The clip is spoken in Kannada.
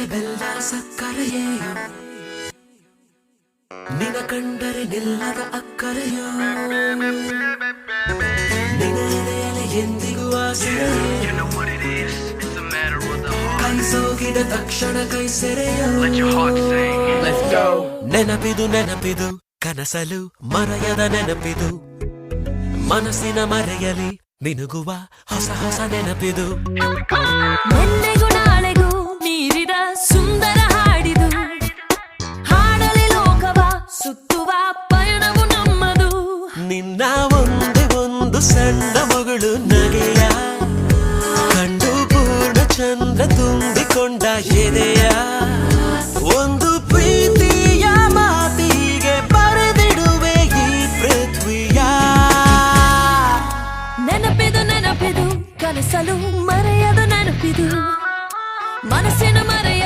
ಕಂಡರೆ ಬೆಲ್ಲ ಸಕ್ಕರೆಯೇಯೋ ನಿನ ಕಂಡರೆ ನಿಲ್ಲದ ಅಕ್ಕರೆಯೋ ನಿನ ಎದೆಯಲ್ಲಿ ಎಂದಿಗೂ ಆಸೆಯೋ ಕೈ ಸೋಗಿದ ತಕ್ಷಣ ಕೈ ಸೆರೆಯೋ ನೆನಪಿದು ನೆನಪಿದು ಕನಸಲು ಮರೆಯದ ನೆನಪಿದು ಮನಸ್ಸಿನ ಮರೆಯಲಿ ಮಿನುಗುವ ಹೊಸ ಹೊಸ ನೆನಪಿದು ನಿನ್ನೆಗೂ ನಾಳೆಗೂ ಮೀರಿದ ಸುಂದರ ಹಾಡಿದು ಹಾಡಲಿ ಲೋಕವ ಸುತ್ತುವ ಪಯಣವು ನಮ್ಮದು ನಿನ್ನ ಒಂದೇ ಒಂದು ಸಣ್ಣ ಮಗಳು ನಗೆಯ ಕಂಡು ಪೂರ್ಣ ಚಂದ್ರ ತುಂಬಿಕೊಂಡ ಎದೆಯ ಒಂದು ಪ್ರೀತಿಯ ಮಾತಿಗೆ ಬರೆದಿಡುವೆ ಈ ಪೃಥ್ವಿಯ ನೆನಪಿದು ನೆನಪಿದು ಕನಸಲು ಮರೆಯದು ನೆನಪಿದು ಮನಸ್ಸಿನ ಮರೆಯ